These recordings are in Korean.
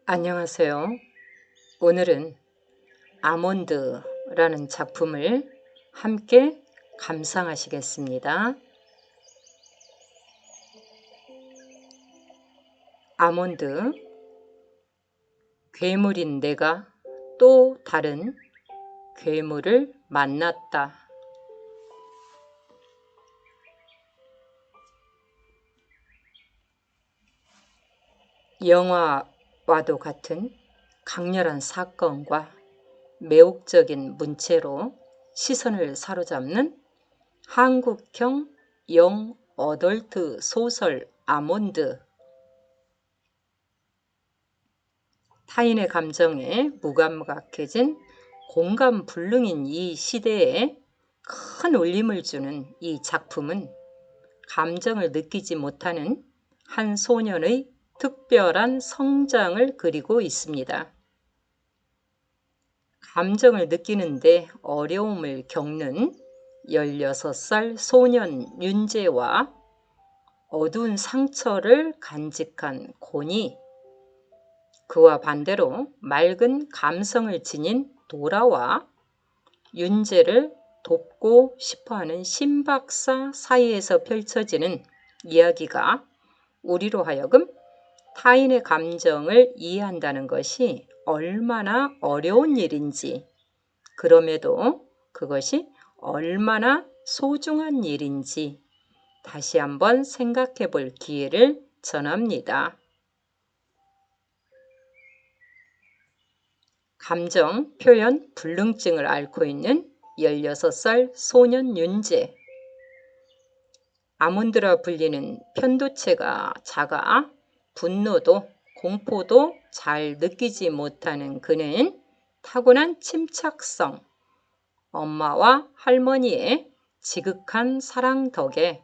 안녕하세요. 오늘은 아몬드라는 작품을 함께 감상하시겠습니다. 아몬드, 괴물인 내가 또 다른 괴물을 만났다. 영화와도 같은 강렬한 사건과 매혹적인 문체로 시선을 사로잡는 한국형 영 어덜트 소설 아몬드. 타인의 감정에 무감각해진 공감불능인 이 시대에 큰 울림을 주는 이 작품은 감정을 느끼지 못하는 한 소년의 특별한 성장을 그리고 있습니다. 감정을 느끼는데 어려움을 겪는 16살 소년 윤재와 어두운 상처를 간직한 곤이, 그와 반대로 맑은 감성을 지닌 도라와 윤재를 돕고 싶어하는 신박사 사이에서 펼쳐지는 이야기가 우리로 하여금 타인의 감정을 이해한다는 것이 얼마나 어려운 일인지, 그럼에도 그것이 얼마나 소중한 일인지 다시 한번 생각해 볼 기회를 전합니다. 감정 표현 불능증을 앓고 있는 16살 소년 윤재. 아몬드라 불리는 편도체가 작아 분노도 공포도 잘 느끼지 못하는 그는 타고난 침착성, 엄마와 할머니의 지극한 사랑 덕에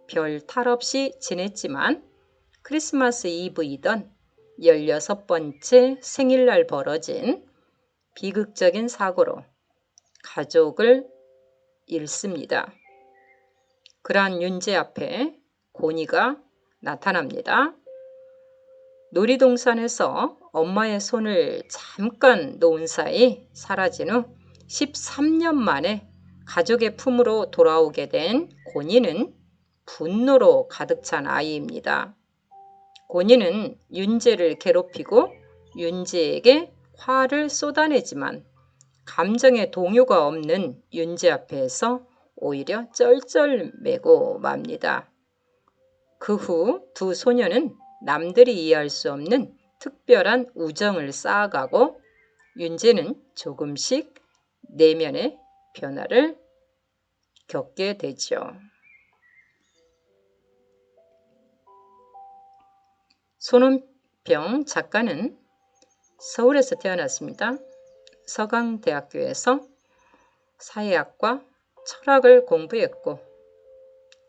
별 탈 없이 지냈지만 크리스마스 이브이던 16번째 생일날 벌어진 비극적인 사고로 가족을 잃습니다. 그러한 윤재 앞에 곤이가 나타납니다. 놀이동산에서 엄마의 손을 잠깐 놓은 사이 사라진 후 13년 만에 가족의 품으로 돌아오게 된 곤이는 분노로 가득 찬 아이입니다. 곤이는 윤재를 괴롭히고 윤재에게 화를 쏟아내지만 감정의 동요가 없는 윤재 앞에서 오히려 쩔쩔매고 맙니다. 그 후 두 소녀는 남들이 이해할 수 없는 특별한 우정을 쌓아가고 윤재는 조금씩 내면의 변화를 겪게 되죠. 손원병 작가는 서울에서 태어났습니다. 서강대학교에서 사회학과 철학을 공부했고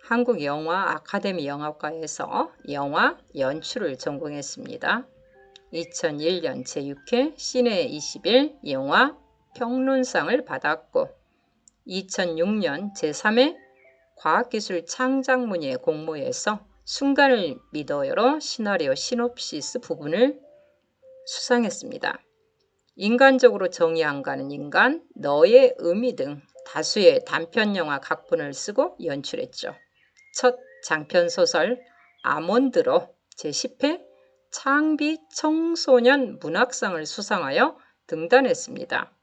한국영화 아카데미 영화과에서 영화 연출을 전공했습니다. 2001년 제6회 시내 21 영화 평론상을 받았고 2006년 제3회 과학기술 창작문예 공모에서 순간을 믿어요로 시나리오 시놉시스 부분을 수상했습니다. 인간적으로 정이 안 가는 인간, 너의 의미 등 다수의 단편영화 각본을 쓰고 연출했죠. 첫 장편소설 아몬드로 제10회 창비 청소년 문학상을 수상하여 등단했습니다.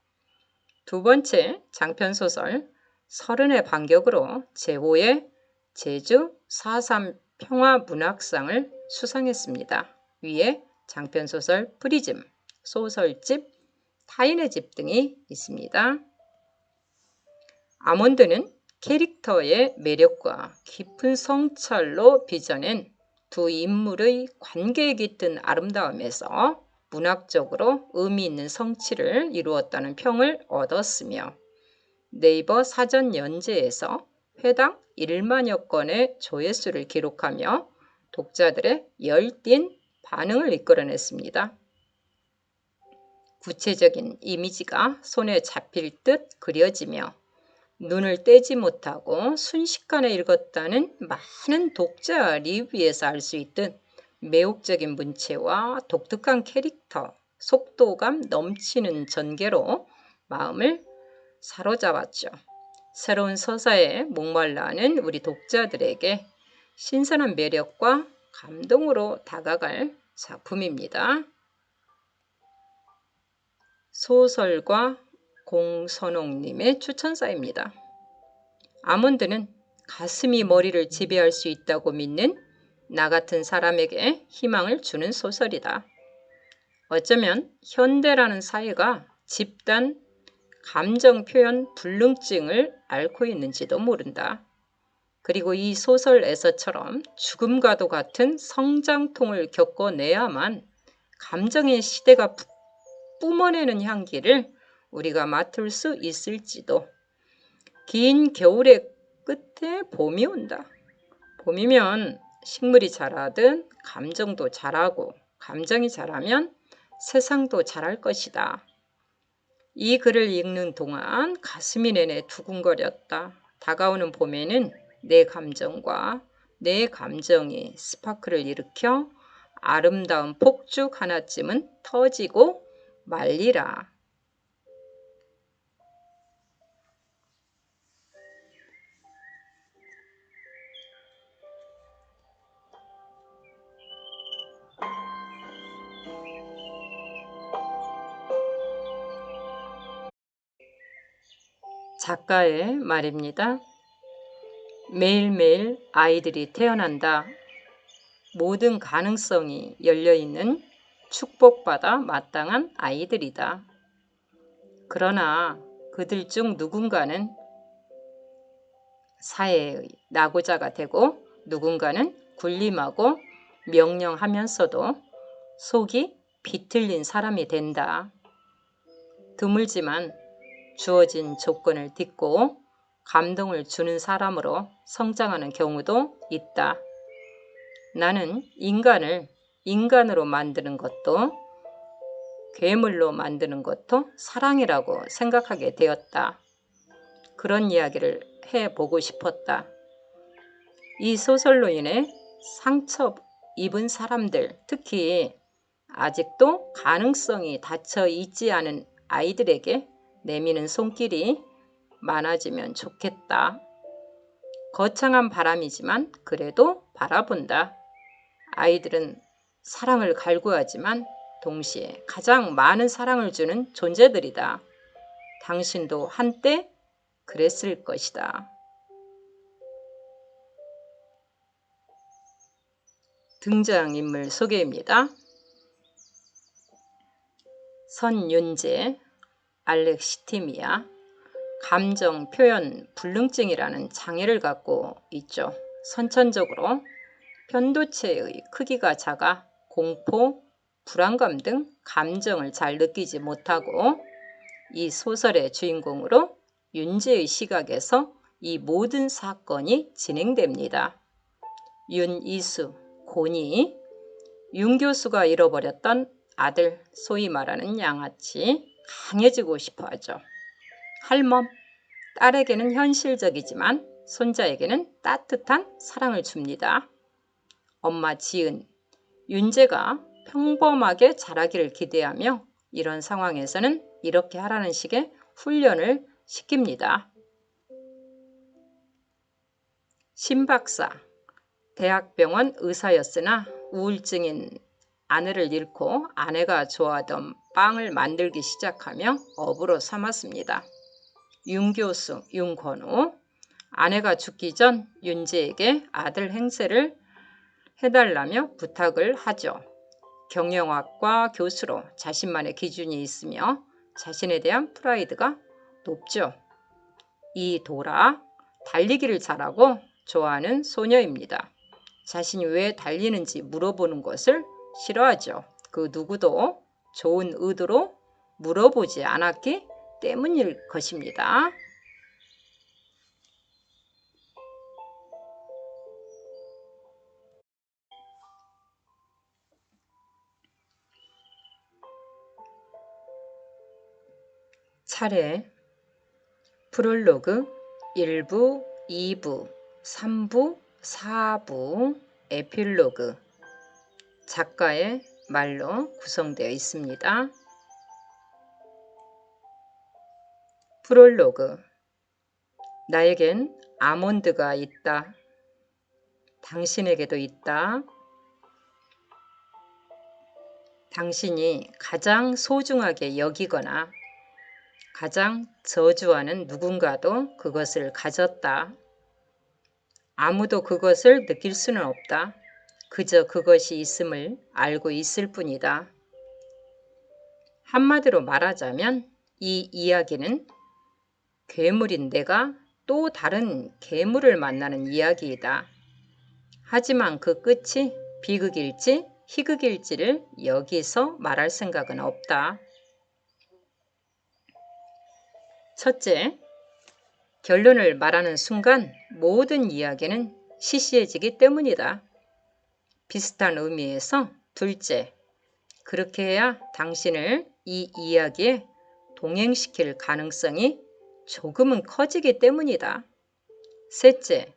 두 번째 장편소설 30의 반격으로 제5회 제주 4.3 평화문학상을 수상했습니다. 위에 장편소설 프리즘, 소설집 타인의 집 등이 있습니다. 아몬드는 캐릭터의 매력과 깊은 성찰로 빚어낸 두 인물의 관계에 깃든 아름다움에서 문학적으로 의미 있는 성취를 이루었다는 평을 얻었으며 네이버 사전 연재에서 회당 1만여 건의 조회수를 기록하며 독자들의 열띤 반응을 이끌어냈습니다. 구체적인 이미지가 손에 잡힐 듯 그려지며 눈을 떼지 못하고 순식간에 읽었다는 많은 독자 리뷰에서 알 수 있듯 매혹적인 문체와 독특한 캐릭터, 속도감 넘치는 전개로 마음을 사로잡았죠. 새로운 서사에 목말라하는 우리 독자들에게 신선한 매력과 감동으로 다가갈 작품입니다. 소설가 공선옥님의 추천사입니다. 아몬드는 가슴이 머리를 지배할 수 있다고 믿는 나 같은 사람에게 희망을 주는 소설이다. 어쩌면 현대라는 사회가 집단 감정 표현 불능증을 앓고 있는지도 모른다. 그리고 이 소설에서처럼 죽음과도 같은 성장통을 겪어내야만 감정의 시대가 뿜어내는 향기를 우리가 맡을 수 있을지도. 긴 겨울의 끝에 봄이 온다. 봄이면 식물이 자라든 감정도 자라고, 감정이 자라면 세상도 자랄 것이다. 이 글을 읽는 동안 가슴이 내내 두근거렸다. 다가오는 봄에는 내 감정과 내 감정이 스파크를 일으켜 아름다운 폭죽 하나쯤은 터지고 말리라. 작가의 말입니다. 매일매일 아이들이 태어난다. 모든 가능성이 열려있는 축복받아 마땅한 아이들이다. 그러나 그들 중 누군가는 사회의 낙오자가 되고 누군가는 군림하고 명령하면서도 속이 비틀린 사람이 된다. 드물지만 주어진 조건을 딛고 감동을 주는 사람으로 성장하는 경우도 있다. 나는 인간을 인간으로 만드는 것도 괴물로 만드는 것도 사랑이라고 생각하게 되었다. 그런 이야기를 해보고 싶었다. 이 소설로 인해 상처 입은 사람들, 특히 아직도 가능성이 닫혀 있지 않은 아이들에게 내미는 손길이 많아지면 좋겠다. 거창한 바람이지만 그래도 바라본다. 아이들은 사랑을 갈구하지만 동시에 가장 많은 사랑을 주는 존재들이다. 당신도 한때 그랬을 것이다. 등장인물 소개입니다. 선윤재, 알렉시티미아, 감정 표현 불능증이라는 장애를 갖고 있죠. 선천적으로 편도체의 크기가 작아 공포, 불안감 등 감정을 잘 느끼지 못하고 이 소설의 주인공으로 윤재의 시각에서 이 모든 사건이 진행됩니다. 윤이수, 고니, 윤 교수가 잃어버렸던 아들, 소위 말하는 양아치, 강해지고 싶어 하죠. 할멈, 딸에게는 현실적이지만 손자에게는 따뜻한 사랑을 줍니다. 엄마 지은, 윤재가 평범하게 자라기를 기대하며 이런 상황에서는 이렇게 하라는 식의 훈련을 시킵니다. 신 박사, 대학병원 의사였으나 우울증인 아내를 잃고 아내가 좋아하던 빵을 만들기 시작하며 업으로 삼았습니다. 윤 교수, 윤건우, 아내가 죽기 전 윤재에게 아들 행세를 해달라며 부탁을 하죠. 경영학과 교수로 자신만의 기준이 있으며 자신에 대한 프라이드가 높죠. 이도라, 달리기를 잘하고 좋아하는 소녀입니다. 자신이 왜 달리는지 물어보는 것을 싫어하죠. 그 누구도 좋은 의도로 물어보지 않았기 때문일 것입니다. 차례 프롤로그 1부, 2부, 3부, 4부, 에필로그 작가의 말로 구성되어 있습니다. 프롤로그. 나에겐 아몬드가 있다. 당신에게도 있다. 당신이 가장 소중하게 여기거나 가장 저주하는 누군가도 그것을 가졌다. 아무도 그것을 느낄 수는 없다. 그저 그것이 있음을 알고 있을 뿐이다. 한마디로 말하자면 이 이야기는 괴물인 내가 또 다른 괴물을 만나는 이야기이다. 하지만 그 끝이 비극일지 희극일지를 여기서 말할 생각은 없다. 첫째, 결론을 말하는 순간 모든 이야기는 시시해지기 때문이다. 비슷한 의미에서 둘째, 그렇게 해야 당신을 이 이야기에 동행시킬 가능성이 조금은 커지기 때문이다. 셋째,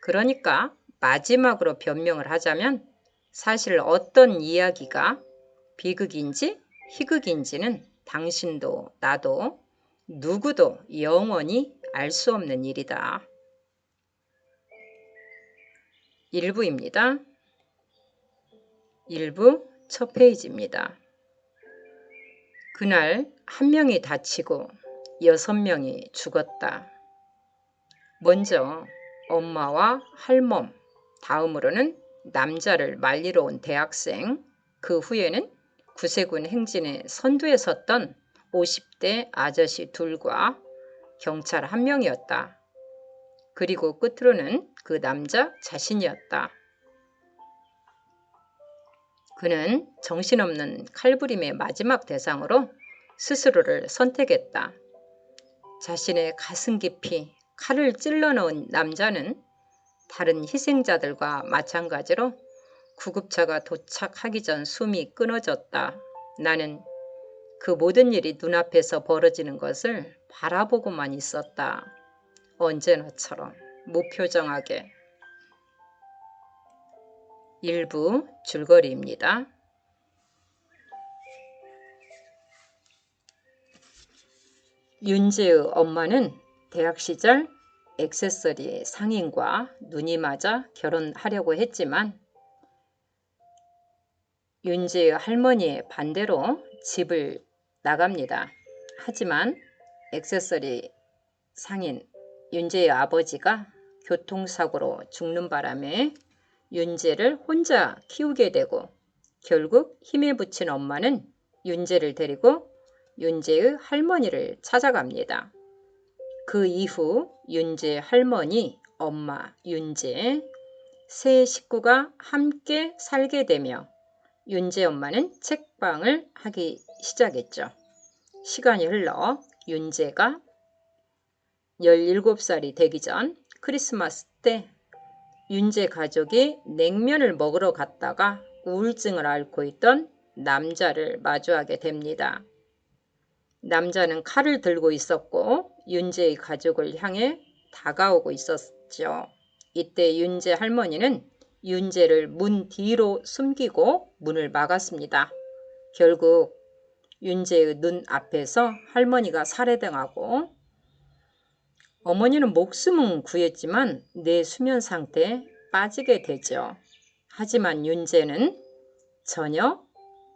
그러니까 마지막으로 변명을 하자면 사실 어떤 이야기가 비극인지 희극인지는 당신도 나도 누구도 영원히 알 수 없는 일이다. 1부입니다. 1부 첫 페이지입니다. 그날 1명이 다치고 6명이 죽었다. 먼저 엄마와 할멈, 다음으로는 남자를 말리러 온 대학생, 그 후에는 구세군 행진에 선두에 섰던 50대 아저씨 둘과 경찰 1명이었다. 그리고 끝으로는 그 남자 자신이었다. 그는 정신없는 칼부림의 마지막 대상으로 스스로를 선택했다. 자신의 가슴 깊이 칼을 찔러 넣은 남자는 다른 희생자들과 마찬가지로 구급차가 도착하기 전 숨이 끊어졌다. 나는 그 모든 일이 눈앞에서 벌어지는 것을 바라보고만 있었다. 언제나처럼 무표정하게. 1부 줄거리입니다. 윤재의 엄마는 대학 시절 액세서리 상인과 눈이 맞아 결혼하려고 했지만 윤재의 할머니의 반대로 집을 나갑니다. 하지만 액세서리 상인 윤재의 아버지가 교통사고로 죽는 바람에 윤재를 혼자 키우게 되고 결국 힘에 부친 엄마는 윤재를 데리고 윤재의 할머니를 찾아갑니다. 그 이후 윤재 할머니, 엄마, 윤재 세 식구가 함께 살게 되며 윤재 엄마는 책방을 하기 시작했죠. 시간이 흘러 윤재가 17살이 되기 전 크리스마스 때 윤재 가족이 냉면을 먹으러 갔다가 우울증을 앓고 있던 남자를 마주하게 됩니다. 남자는 칼을 들고 있었고 윤재의 가족을 향해 다가오고 있었죠. 이때 윤재 할머니는 윤재를 문 뒤로 숨기고 문을 막았습니다. 결국 윤재의 눈 앞에서 할머니가 살해당하고 어머니는 목숨은 구했지만 뇌수면 상태에 빠지게 되죠. 하지만 윤재는 전혀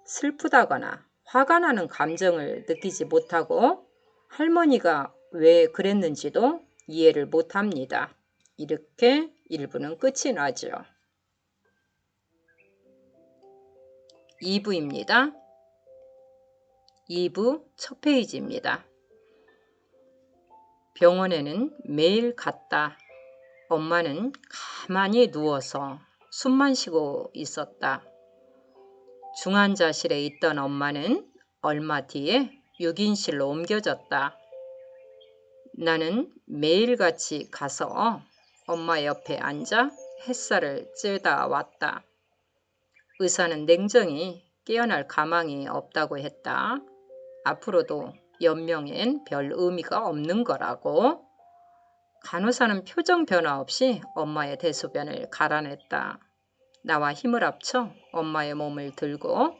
슬프다거나 화가 나는 감정을 느끼지 못하고 할머니가 왜 그랬는지도 이해를 못합니다. 이렇게 1부는 끝이 나죠. 2부입니다. 2부 첫 페이지입니다. 병원에는 매일 갔다. 엄마는 가만히 누워서 숨만 쉬고 있었다. 중환자실에 있던 엄마는 얼마 뒤에 6인실로 옮겨졌다. 나는 매일같이 가서 엄마 옆에 앉아 햇살을 쬐다 왔다. 의사는 냉정히 깨어날 가망이 없다고 했다. 앞으로도 연명엔 별 의미가 없는 거라고. 간호사는 표정 변화 없이 엄마의 대소변을 갈아냈다. 나와 힘을 합쳐 엄마의 몸을 들고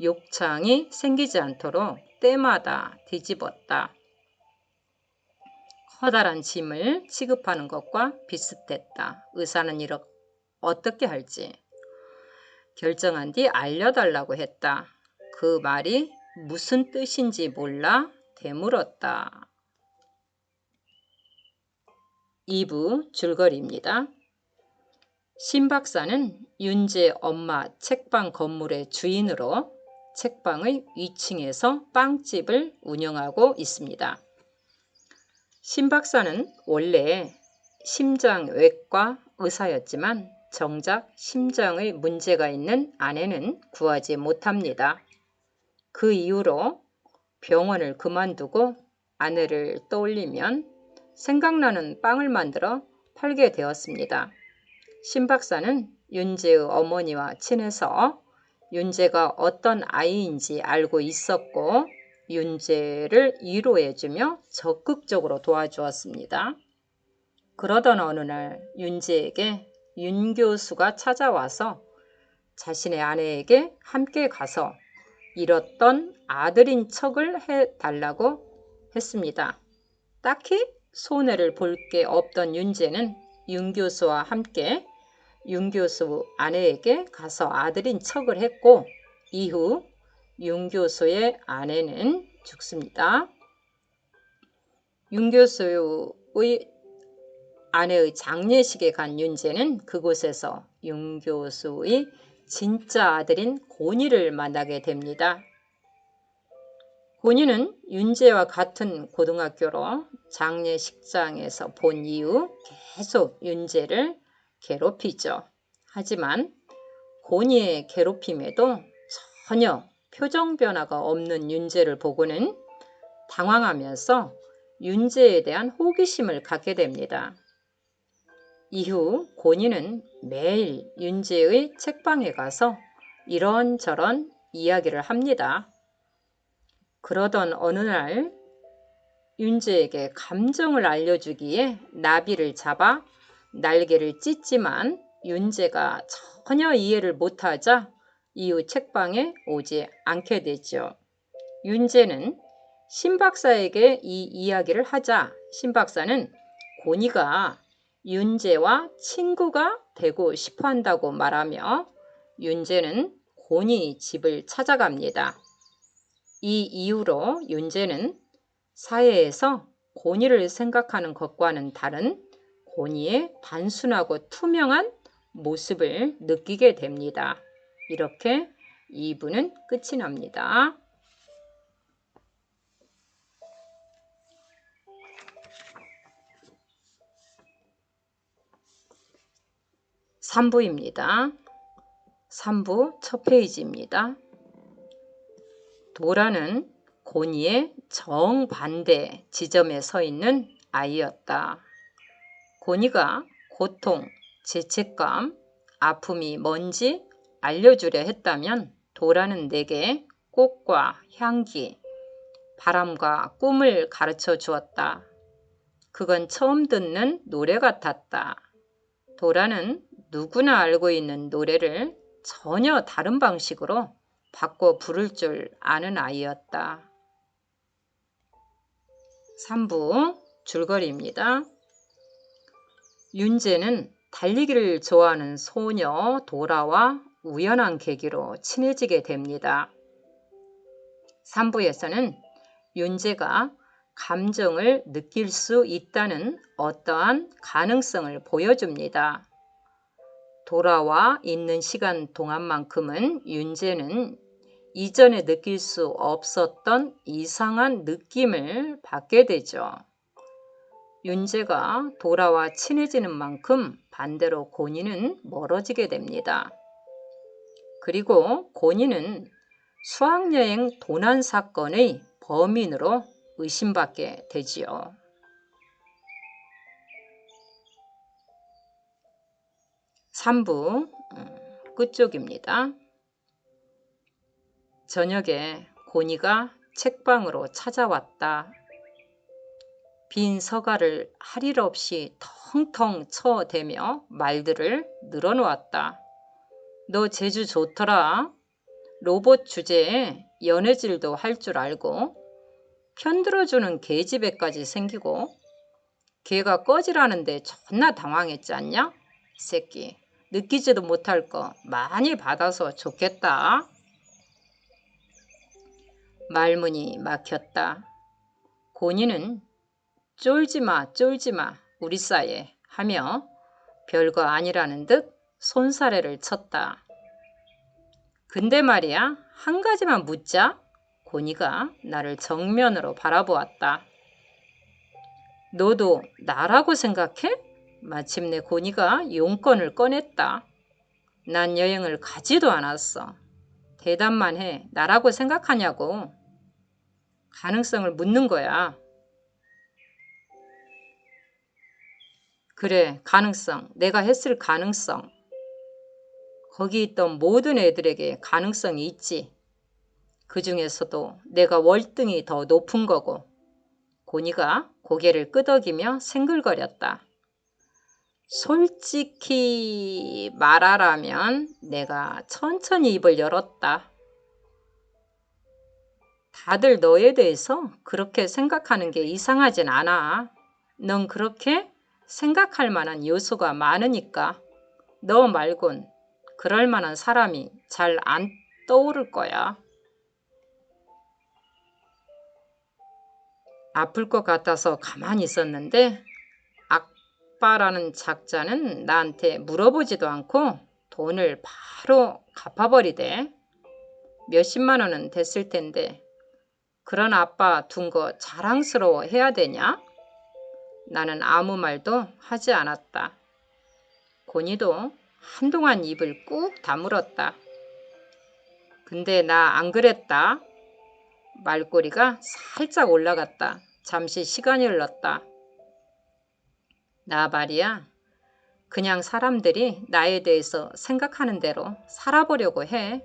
욕창이 생기지 않도록 때마다 뒤집었다. 커다란 짐을 취급하는 것과 비슷했다. 의사는 이렇게 어떻게 할지 결정한 뒤 알려달라고 했다. 그 말이 무슨 뜻인지 몰라 되물었다. 2부 줄거리입니다. 신 박사는 윤재 엄마 책방 건물의 주인으로 책방의 위층에서 빵집을 운영하고 있습니다. 신 박사는 원래 심장외과 의사였지만 정작 심장의 문제가 있는 아내는 구하지 못합니다. 그 이후로 병원을 그만두고 아내를 떠올리면 생각나는 빵을 만들어 팔게 되었습니다. 신 박사는 윤재의 어머니와 친해서 윤재가 어떤 아이인지 알고 있었고 윤재를 위로해주며 적극적으로 도와주었습니다. 그러던 어느 날 윤재에게 윤 교수가 찾아와서 자신의 아내에게 함께 가서 잃었던 아들인 척을 해달라고 했습니다. 딱히 손해를 볼 게 없던 윤재는 윤 교수와 함께 윤 교수 아내에게 가서 아들인 척을 했고 이후 윤 교수의 아내는 죽습니다. 윤 교수의 아내의 장례식에 간 윤재는 그곳에서 윤 교수의 진짜 아들인 고니를 만나게 됩니다. 고니는 윤재와 같은 고등학교로 장례식장에서 본 이후 계속 윤재를 괴롭히죠. 하지만 고니의 괴롭힘에도 전혀 표정 변화가 없는 윤재를 보고는 당황하면서 윤재에 대한 호기심을 갖게 됩니다. 이후 고니는 매일 윤재의 책방에 가서 이런저런 이야기를 합니다. 그러던 어느 날 윤재에게 감정을 알려주기에 나비를 잡아 날개를 찢지만 윤재가 전혀 이해를 못하자 이후 책방에 오지 않게 되죠. 윤재는 신 박사에게 이 이야기를 하자 신 박사는 고니가 윤재와 친구가 되고 싶어 한다고 말하며 윤재는 고니 집을 찾아갑니다. 이 이후로 윤재는 사회에서 고니를 생각하는 것과는 다른 고니의 단순하고 투명한 모습을 느끼게 됩니다. 이렇게 2부는 끝이 납니다. 3부입니다. 3부 첫 페이지입니다. 도라는 고니의 정반대 지점에 서 있는 아이였다. 고니가 고통, 죄책감, 아픔이 뭔지 알려주려 했다면 도라는 내게 꽃과 향기, 바람과 꿈을 가르쳐 주었다. 그건 처음 듣는 노래 같았다. 도라는 누구나 알고 있는 노래를 전혀 다른 방식으로 바꿔 부를 줄 아는 아이였다. 3부 줄거리입니다. 윤재는 달리기를 좋아하는 소녀 도라와 우연한 계기로 친해지게 됩니다. 3부에서는 윤재가 감정을 느낄 수 있다는 어떠한 가능성을 보여줍니다. 도라와 있는 시간 동안만큼은 윤재는 이전에 느낄 수 없었던 이상한 느낌을 받게 되죠. 윤재가 도라와 친해지는 만큼 반대로 고니는 멀어지게 됩니다. 그리고 고니는 수학여행 도난 사건의 범인으로 의심받게 되지요. 3부 끝쪽입니다. 저녁에 고니가 책방으로 찾아왔다. 빈 서가를 할 일 없이 텅텅 쳐대며 말들을 늘어놓았다. 너 재주 좋더라. 로봇 주제에 연애질도 할 줄 알고 편들어주는 계집애까지 생기고 걔가 꺼지라는데 존나 당황했지 않냐? 이 새끼 느끼지도 못할 거 많이 받아서 좋겠다. 말문이 막혔다. 고니는 쫄지마 쫄지마 우리 사이에 하며 별거 아니라는 듯 손사래를 쳤다. 근데 말이야 한 가지만 묻자. 고니가 나를 정면으로 바라보았다. 너도 나라고 생각해? 마침내 고니가 용건을 꺼냈다. 난 여행을 가지도 않았어. 대답만 해. 나라고 생각하냐고. 가능성을 묻는 거야. 그래, 가능성. 내가 했을 가능성. 거기 있던 모든 애들에게 가능성이 있지. 그 중에서도 내가 월등히 더 높은 거고. 고니가 고개를 끄덕이며 생글거렸다. 솔직히 말하라면 내가 천천히 입을 열었다. 다들 너에 대해서 그렇게 생각하는 게 이상하진 않아. 넌 그렇게 생각할 만한 요소가 많으니까 너 말곤 그럴 만한 사람이 잘 안 떠오를 거야. 아플 것 같아서 가만히 있었는데 아빠라는 작자는 나한테 물어보지도 않고 돈을 바로 갚아버리대. 몇십만 원은 됐을 텐데 그런 아빠 둔 거 자랑스러워 해야 되냐? 나는 아무 말도 하지 않았다. 고니도 한동안 입을 꾹 다물었다. 근데 나 안 그랬다. 말꼬리가 살짝 올라갔다. 잠시 시간이 흘렀다. 나 말이야. 그냥 사람들이 나에 대해서 생각하는 대로 살아보려고 해.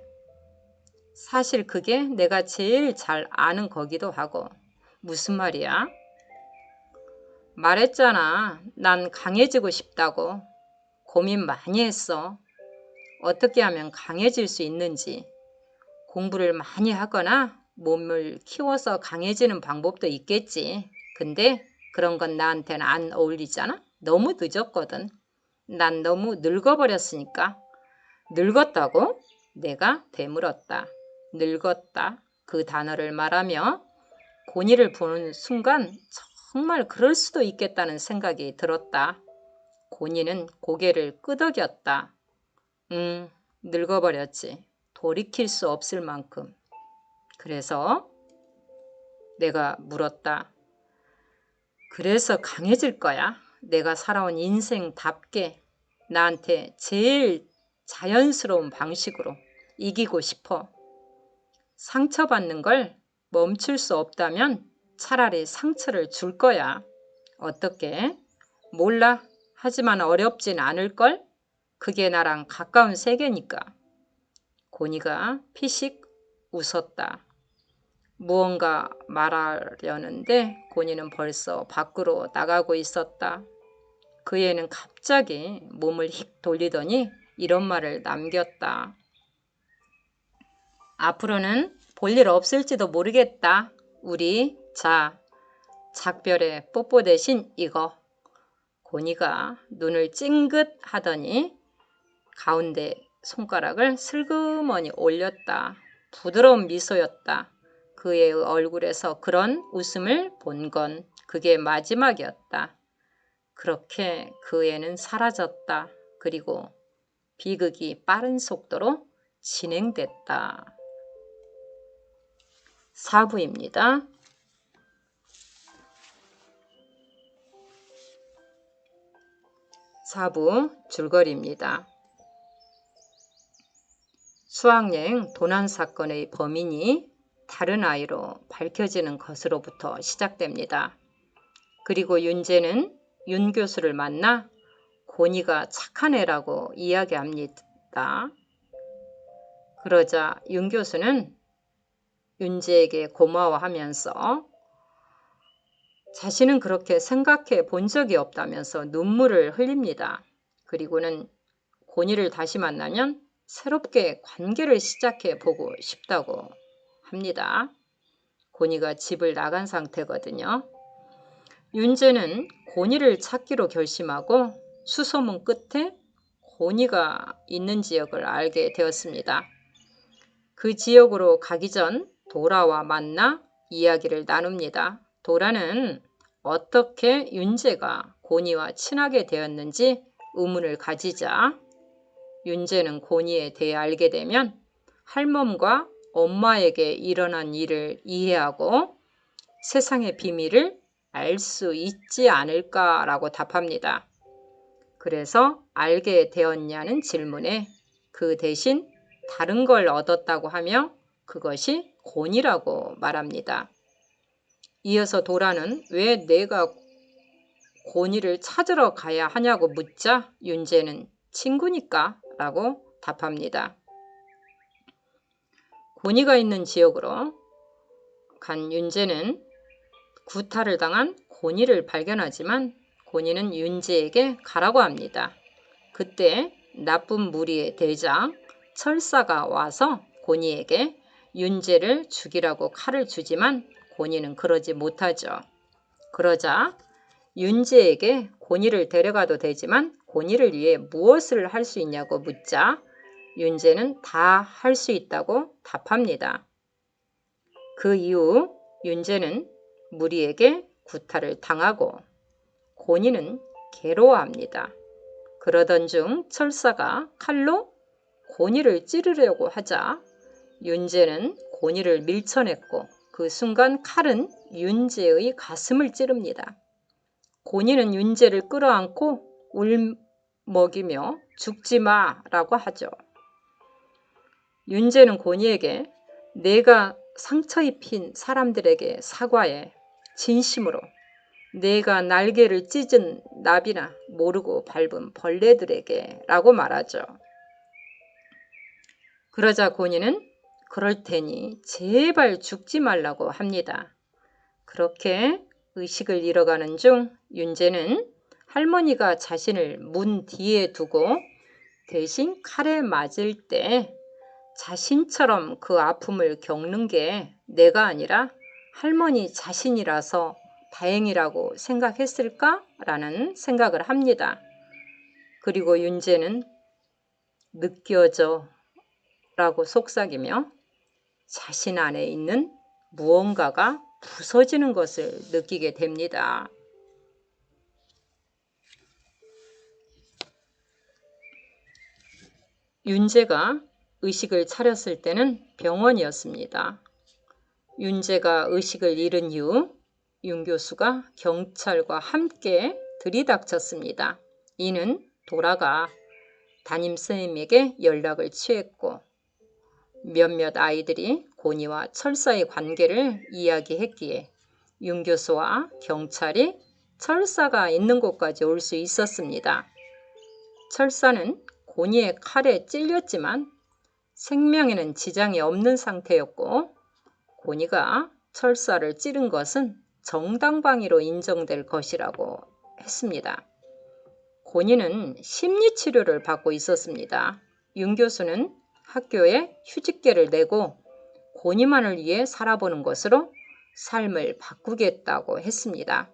사실 그게 내가 제일 잘 아는 거기도 하고. 무슨 말이야? 말했잖아. 난 강해지고 싶다고. 고민 많이 했어. 어떻게 하면 강해질 수 있는지. 공부를 많이 하거나 몸을 키워서 강해지는 방법도 있겠지. 근데 그런 건 나한테는 안 어울리잖아. 너무 늦었거든. 난 너무 늙어버렸으니까. 늙었다고? 내가 되물었다. 늙었다. 그 단어를 말하며 고니를 보는 순간 정말 그럴 수도 있겠다는 생각이 들었다. 고니는 고개를 끄덕였다. 늙어버렸지. 돌이킬 수 없을 만큼. 그래서 내가 물었다. 그래서 강해질 거야. 내가 살아온 인생답게 나한테 제일 자연스러운 방식으로 이기고 싶어. 상처받는 걸 멈출 수 없다면 차라리 상처를 줄 거야. 어떻게? 몰라. 하지만 어렵진 않을걸? 그게 나랑 가까운 세계니까. 고니가 피식 웃었다. 무언가 말하려는데 고니는 벌써 밖으로 나가고 있었다. 그 애는 갑자기 몸을 휙 돌리더니 이런 말을 남겼다. 앞으로는 볼일 없을지도 모르겠다. 우리 작별의 뽀뽀 대신 이거. 고니가 눈을 찡긋 하더니 가운데 손가락을 슬그머니 올렸다. 부드러운 미소였다. 그의 얼굴에서 그런 웃음을 본 건 그게 마지막이었다. 그렇게 그 애는 사라졌다. 그리고 비극이 빠른 속도로 진행됐다. 4부입니다. 사부 줄거리입니다. 수학여행 도난 사건의 범인이 다른 아이로 밝혀지는 것으로부터 시작됩니다. 그리고 윤재는 윤 교수를 만나 고니가 착한 애라고 이야기합니다. 그러자 윤 교수는 윤재에게 고마워하면서 자신은 그렇게 생각해 본 적이 없다면서 눈물을 흘립니다. 그리고는 고니를 다시 만나면 새롭게 관계를 시작해 보고 싶다고 합니다. 곤이가 집을 나간 상태거든요. 윤재는 곤이를 찾기로 결심하고 수소문 끝에 곤이가 있는 지역을 알게 되었습니다. 그 지역으로 가기 전 도라와 만나 이야기를 나눕니다. 도라는 어떻게 윤재가 곤이와 친하게 되었는지 의문을 가지자 윤재는 곤이에 대해 알게 되면 할멈과 엄마에게 일어난 일을 이해하고 세상의 비밀을 알 수 있지 않을까라고 답합니다. 그래서 알게 되었냐는 질문에 그 대신 다른 걸 얻었다고 하며 그것이 곤이라고 말합니다. 이어서 도라는 왜 내가 곤이를 찾으러 가야 하냐고 묻자 윤재는 친구니까 라고 답합니다. 곤이가 있는 지역으로 간 윤재는 구타를 당한 곤이를 발견하지만 곤이는 윤재에게 가라고 합니다. 그때 나쁜 무리의 대장 철사가 와서 곤이에게 윤재를 죽이라고 칼을 주지만 곤이는 그러지 못하죠. 그러자 윤재에게 곤이를 데려가도 되지만 곤이를 위해 무엇을 할 수 있냐고 묻자 윤재는 다 할 수 있다고 답합니다. 그 이후 윤재는 무리에게 구타를 당하고 곤이는 괴로워합니다. 그러던 중 철사가 칼로 곤이를 찌르려고 하자 윤재는 곤이를 밀쳐냈고 그 순간 칼은 윤재의 가슴을 찌릅니다. 곤이는 윤재를 끌어안고 울먹이며 죽지 마라고 하죠. 윤재는 곤이에게 내가 상처 입힌 사람들에게 사과해. 진심으로. 내가 날개를 찢은 나비나 모르고 밟은 벌레들에게 라고 말하죠. 그러자 곤이는 그럴 테니 제발 죽지 말라고 합니다. 그렇게 의식을 잃어가는 중 윤재는 할머니가 자신을 문 뒤에 두고 대신 칼에 맞을 때 자신처럼 그 아픔을 겪는 게 내가 아니라 할머니 자신이라서 다행이라고 생각했을까라는 생각을 합니다. 그리고 윤재는 느껴져 라고 속삭이며 자신 안에 있는 무언가가 부서지는 것을 느끼게 됩니다. 윤재가 의식을 차렸을 때는 병원이었습니다. 윤재가 의식을 잃은 이후 윤 교수가 경찰과 함께 들이닥쳤습니다. 이는 도라가 담임선생님에게 연락을 취했고 몇몇 아이들이 곤이와 철사의 관계를 이야기했기에 윤 교수와 경찰이 철사가 있는 곳까지 올 수 있었습니다. 철사는 곤이의 칼에 찔렸지만 생명에는 지장이 없는 상태였고 곤이가 철사를 찌른 것은 정당방위로 인정될 것이라고 했습니다. 곤이는 심리치료를 받고 있었습니다. 윤 교수는 학교에 휴직계를 내고 곤이만을 위해 살아보는 것으로 삶을 바꾸겠다고 했습니다.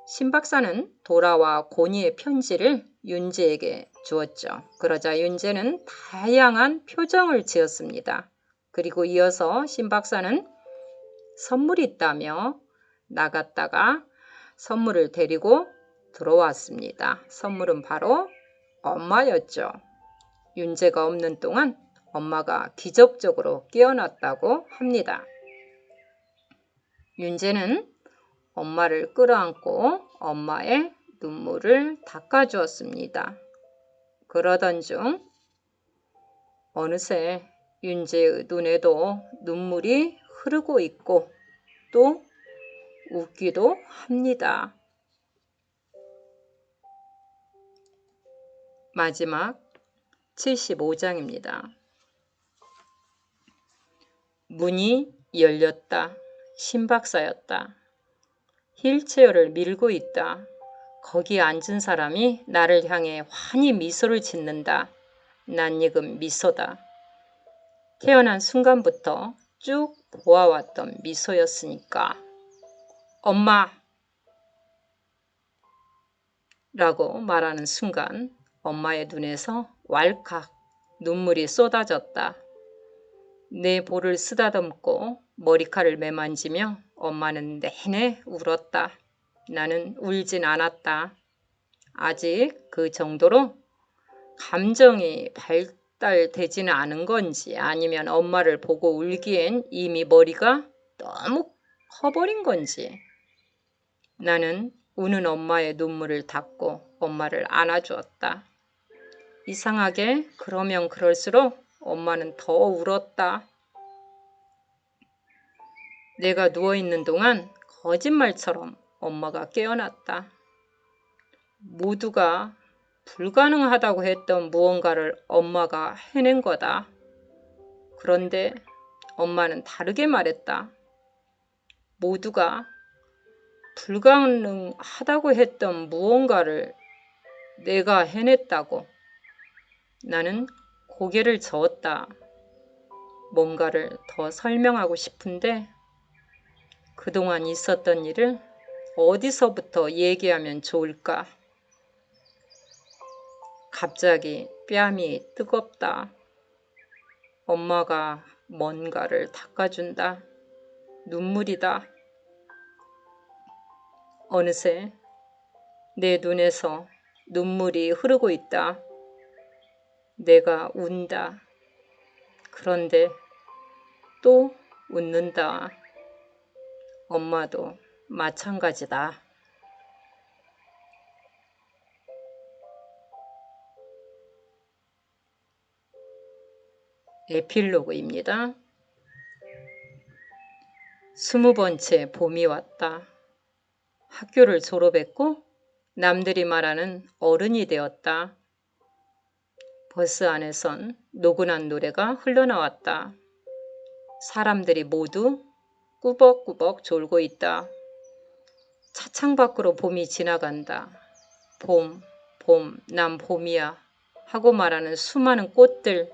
신 박사는 도라와 곤이의 편지를 윤재에게 주었죠. 그러자 윤재는 다양한 표정을 지었습니다. 그리고 이어서 신 박사는 선물이 있다며 나갔다가 선물을 데리고 들어왔습니다. 선물은 바로 엄마였죠. 윤재가 없는 동안 엄마가 기적적으로 깨어났다고 합니다. 윤재는 엄마를 끌어안고 엄마의 눈물을 닦아주었습니다. 그러던 중 어느새 윤재의 눈에도 눈물이 흐르고 있고 또 웃기도 합니다. 마지막 75장입니다. 문이 열렸다. 신박사였다. 휠체어를 밀고 있다. 거기 앉은 사람이 나를 향해 환히 미소를 짓는다. 낯익은 미소다. 태어난 순간부터 쭉 보아왔던 미소였으니까. 엄마! 라고 말하는 순간 엄마의 눈에서 왈칵 눈물이 쏟아졌다. 내 볼을 쓰다듬고 머리카락을 매만지며 엄마는 내내 울었다. 나는 울진 않았다. 아직 그 정도로 감정이 발달되지는 않은 건지 아니면 엄마를 보고 울기엔 이미 머리가 너무 커버린 건지 나는 우는 엄마의 눈물을 닦고 엄마를 안아주었다. 이상하게 그러면 그럴수록 엄마는 더 울었다. 내가 누워있는 동안 거짓말처럼 엄마가 깨어났다. 모두가 불가능하다고 했던 무언가를 엄마가 해낸 거다. 그런데 엄마는 다르게 말했다. 모두가 불가능하다고 했던 무언가를 내가 해냈다고. 나는 고개를 저었다. 뭔가를 더 설명하고 싶은데 그동안 있었던 일을 어디서부터 얘기하면 좋을까? 갑자기 뺨이 뜨겁다. 엄마가 뭔가를 닦아준다. 눈물이다. 어느새 내 눈에서 눈물이 흐르고 있다. 내가 운다. 그런데 또 웃는다. 엄마도 마찬가지다. 에필로그입니다. 20번째 봄이 왔다. 학교를 졸업했고 남들이 말하는 어른이 되었다. 버스 안에선 노근한 노래가 흘러나왔다. 사람들이 모두 꾸벅꾸벅 졸고 있다. 차창 밖으로 봄이 지나간다. 봄, 봄, 난 봄이야 하고 말하는 수많은 꽃들.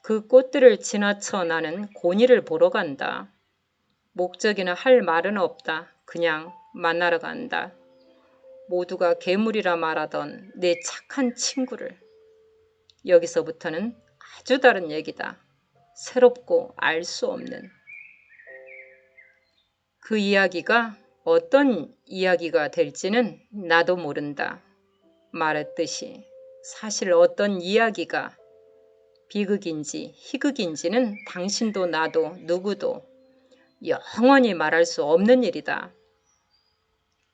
그 꽃들을 지나쳐 나는 고니를 보러 간다. 목적이나 할 말은 없다. 그냥 만나러 간다. 모두가 괴물이라 말하던 내 착한 친구를. 여기서부터는 아주 다른 얘기다. 새롭고 알 수 없는. 그 이야기가 어떤 이야기가 될지는 나도 모른다. 말했듯이 사실 어떤 이야기가 비극인지 희극인지는 당신도 나도 누구도 영원히 말할 수 없는 일이다.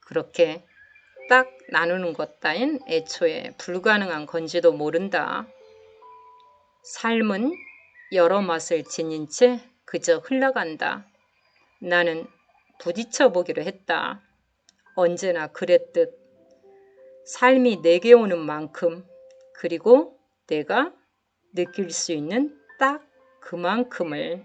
그렇게 딱 나누는 것 따윈 애초에 불가능한 건지도 모른다. 삶은 여러 맛을 지닌 채 그저 흘러간다. 나는 부딪혀 보기로 했다. 언제나 그랬듯 삶이 내게 오는 만큼 그리고 내가 느낄 수 있는 딱 그만큼을